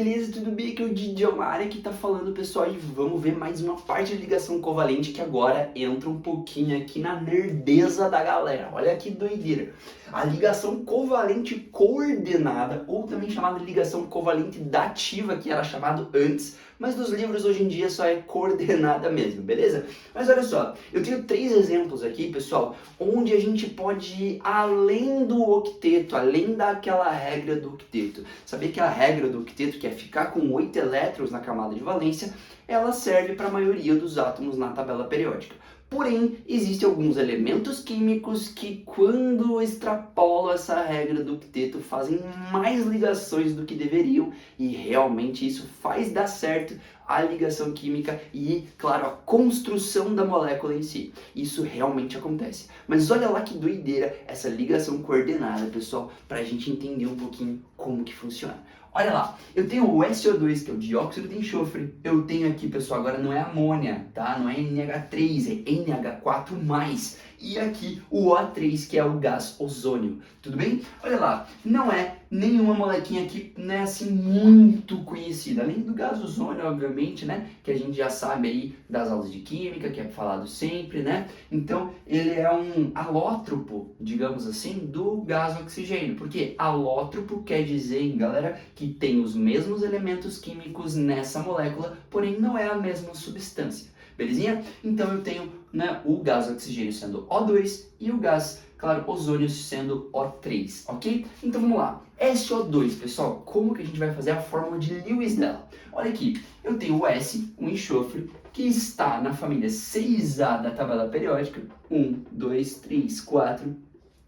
beleza? Tudo bem? Aqui é o Didi Almara que tá falando, pessoal, e vamos ver mais uma parte de ligação covalente que agora entra um pouquinho aqui na nerdeza da galera. Olha que doideira. A ligação covalente coordenada, ou também chamada de ligação covalente dativa, que era chamado antes, mas nos livros hoje em dia só é coordenada mesmo, beleza? Mas olha só, eu tenho 3 exemplos aqui, pessoal, onde a gente pode ir além do octeto, além daquela regra do octeto. Sabia que a regra do octeto, que é ficar com 8 elétrons na camada de valência, ela serve para a maioria dos átomos na tabela periódica. Porém, existem alguns elementos químicos que, quando extrapolam essa regra do octeto, fazem mais ligações do que deveriam, e realmente isso faz dar certo a ligação química e, claro, a construção da molécula em si. Isso realmente acontece. Mas olha lá que doideira essa ligação coordenada, pessoal, para a gente entender um pouquinho como que funciona. Olha lá, eu tenho o SO2, que é o dióxido de enxofre. Eu tenho aqui, pessoal, agora não é amônia, tá? Não é NH3, é NH4+. E aqui o O3, que é o gás ozônio. Tudo bem? Olha lá, não é nenhuma molequinha aqui, né, assim, muito conhecida. Além do gás ozônio, obviamente, né? Que a gente já sabe aí das aulas de química, que é falado sempre, né? Então, ele é um alótropo, digamos assim, do gás oxigênio. Porque alótropo quer dizer, hein, galera, que tem os mesmos elementos químicos nessa molécula, porém não é a mesma substância. Belezinha? Então eu tenho, né, o gás oxigênio sendo O2 e o gás, claro, ozônio sendo O3, ok? Então vamos lá. SO2, pessoal, como que a gente vai fazer a fórmula de Lewis dela? Olha aqui, eu tenho o S, um enxofre, que está na família 6A da tabela periódica. 1, 2, 3, 4,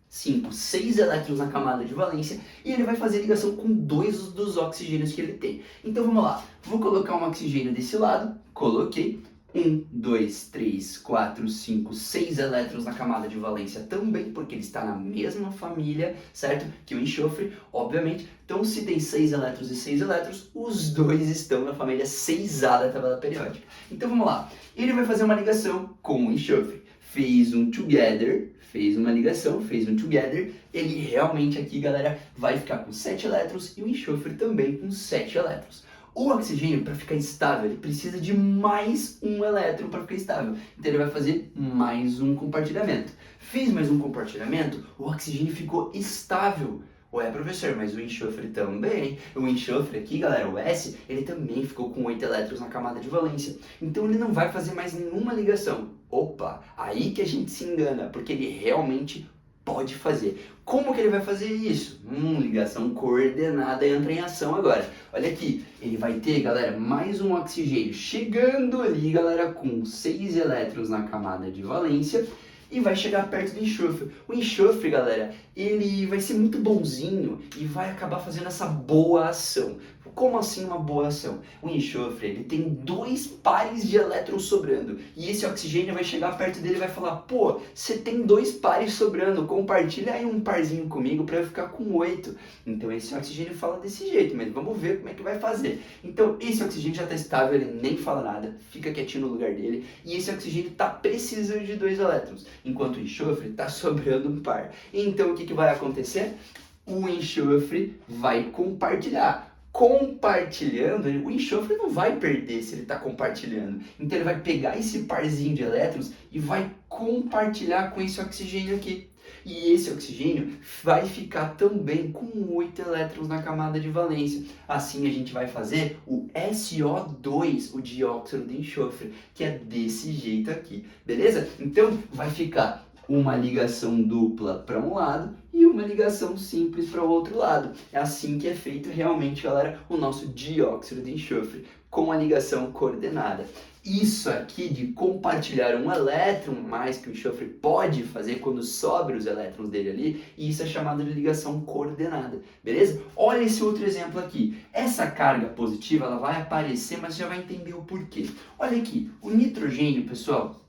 5, 6 elétrons na camada de valência, e ele vai fazer ligação com 2 dos oxigênios que ele tem. Então vamos lá, vou colocar um oxigênio desse lado, coloquei. 1, 2, 3, 4, 5, 6 elétrons na camada de valência também, porque ele está na mesma família, certo? Que o enxofre, obviamente. Então, se tem 6 elétrons e 6 elétrons, os dois estão na família 6A da tabela periódica. Então, vamos lá. Ele vai fazer uma ligação com o enxofre. Fez um together, fez uma ligação, fez um together. Ele realmente aqui, galera, vai ficar com 7 elétrons e o enxofre também com 7 elétrons. O oxigênio, para ficar estável, ele precisa de mais um elétron para ficar estável. Então ele vai fazer mais um compartilhamento. Fez mais um compartilhamento, o oxigênio ficou estável. Ué, professor, mas o enxofre também. O enxofre aqui, galera, o S, ele também ficou com 8 elétrons na camada de valência. Então ele não vai fazer mais nenhuma ligação. Opa, aí que a gente se engana, porque ele realmente pode fazer. Como que ele vai fazer isso? Ligação coordenada entra em ação agora. Olha aqui, ele vai ter, galera, mais um oxigênio chegando ali, galera, com 6 elétrons na camada de valência e vai chegar perto do enxofre. O enxofre, galera, ele vai ser muito bonzinho e vai acabar fazendo essa boa ação. Como assim uma boa ação? O enxofre, ele tem 2 pares de elétrons sobrando e esse oxigênio vai chegar perto dele e vai falar: pô, você tem 2 pares sobrando, compartilha aí um parzinho comigo para eu ficar com 8. Então esse oxigênio fala desse jeito, mas vamos ver como é que vai fazer. Então esse oxigênio já está estável, ele nem fala nada, fica quietinho no lugar dele, e esse oxigênio está precisando de 2 elétrons, enquanto o enxofre está sobrando um par. Então o que vai acontecer? O enxofre vai compartilhar. Compartilhando, o enxofre não vai perder se ele está compartilhando. Então ele vai pegar esse parzinho de elétrons e vai compartilhar com esse oxigênio aqui. E esse oxigênio vai ficar também com 8 elétrons na camada de valência. Assim a gente vai fazer o SO2, o dióxido de enxofre, que é desse jeito aqui, beleza? Então vai ficar uma ligação dupla para um lado e uma ligação simples para o outro lado. É assim que é feito realmente, galera, o nosso dióxido de enxofre com a ligação coordenada. Isso aqui de compartilhar um elétron mais que o enxofre pode fazer quando sobra os elétrons dele ali, e isso é chamado de ligação coordenada, beleza? Olha esse outro exemplo aqui. Essa carga positiva, ela vai aparecer, mas você já vai entender o porquê. Olha aqui, o nitrogênio, pessoal,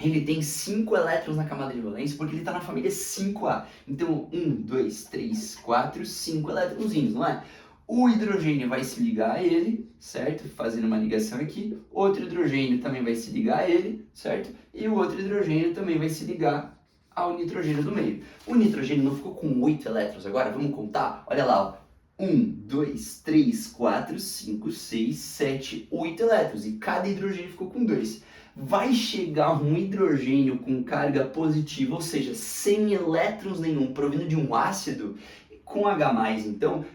ele tem 5 elétrons na camada de valência porque ele está na família 5A. Então, 1, 2, 3, 4, 5 elétronzinhos, não é? O hidrogênio vai se ligar a ele, certo? Fazendo uma ligação aqui. Outro hidrogênio também vai se ligar a ele, certo? E o outro hidrogênio também vai se ligar ao nitrogênio do meio. O nitrogênio não ficou com 8 elétrons agora? Vamos contar? Olha lá, ó. 2, 3, 4, 5, 6, 7, 8 elétrons. E cada hidrogênio ficou com 2. Vai chegar um hidrogênio com carga positiva, ou seja, sem elétrons nenhum, provindo de um ácido, com H+.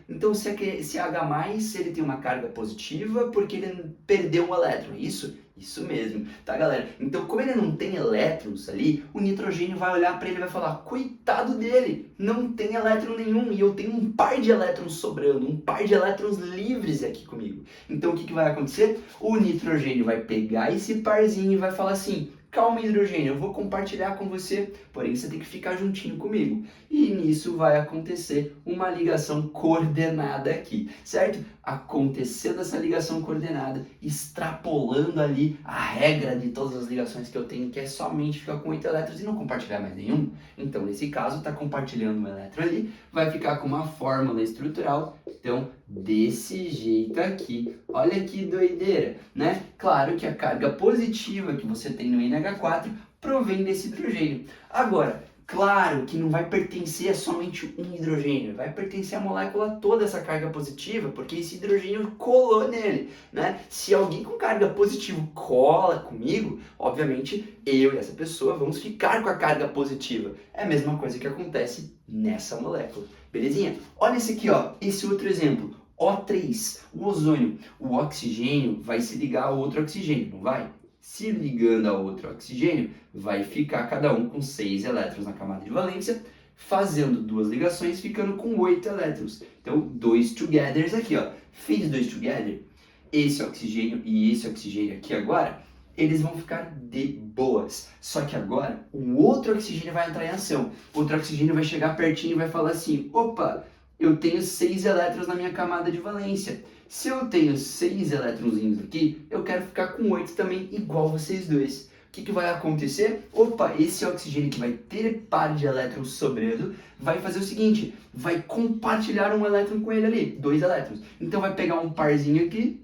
Então se H+, ele tem uma carga positiva porque ele perdeu um elétron, isso? Isso mesmo, tá galera? Então como ele não tem elétrons ali, o nitrogênio vai olhar para ele e vai falar, coitado dele, não tem elétron nenhum e eu tenho um par de elétrons sobrando, um par de elétrons livres aqui comigo. Então o que vai acontecer? O nitrogênio vai pegar esse parzinho e vai falar assim, calma hidrogênio, eu vou compartilhar com você, porém você tem que ficar juntinho comigo. E nisso vai acontecer uma ligação coordenada aqui, certo? Acontecendo essa ligação coordenada, extrapolando ali a regra de todas as ligações que eu tenho, que é somente ficar com 8 elétrons e não compartilhar mais nenhum. Então, nesse caso, está compartilhando um elétron ali, vai ficar com uma fórmula estrutural, então, desse jeito aqui. Olha que doideira, né? Claro que a carga positiva que você tem no NH4 provém desse hidrogênio. Agora, claro que não vai pertencer a somente um hidrogênio, vai pertencer à molécula toda essa carga positiva, porque esse hidrogênio colou nele, né? Se alguém com carga positiva cola comigo, obviamente eu e essa pessoa vamos ficar com a carga positiva. É a mesma coisa que acontece nessa molécula, belezinha? Olha esse aqui, ó, esse outro exemplo. O3, o ozônio, o oxigênio vai se ligar ao outro oxigênio, não vai? Se ligando a outro oxigênio, vai ficar cada um com 6 elétrons na camada de valência, fazendo duas ligações, ficando com 8 elétrons. Então, 2 togethers aqui, ó. Fiz 2 together, esse oxigênio e esse oxigênio aqui agora, eles vão ficar de boas. Só que agora, o outro oxigênio vai entrar em ação. O outro oxigênio vai chegar pertinho e vai falar assim, opa, eu tenho 6 elétrons na minha camada de valência. Se eu tenho 6 elétronzinhos aqui, eu quero ficar com 8 também, igual vocês dois. O que vai acontecer? Opa, esse oxigênio que vai ter par de elétrons sobrando, vai fazer o seguinte, vai compartilhar um elétron com ele ali, 2 elétrons. Então vai pegar um parzinho aqui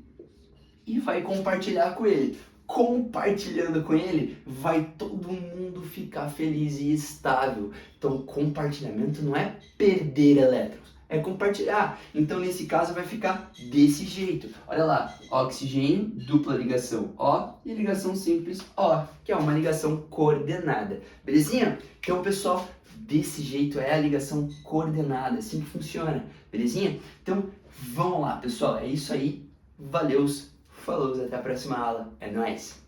e vai compartilhar com ele. Compartilhando com ele, vai todo mundo ficar feliz e estável. Então compartilhamento não é perder elétrons, é compartilhar. Então, nesse caso, vai ficar desse jeito. Olha lá, oxigênio, dupla ligação O e ligação simples O, que é uma ligação coordenada. Belezinha? Então, pessoal, desse jeito é a ligação coordenada, assim que funciona. Belezinha? Então, vamos lá, pessoal. É isso aí. Valeus, falou, até a próxima aula. É nóis!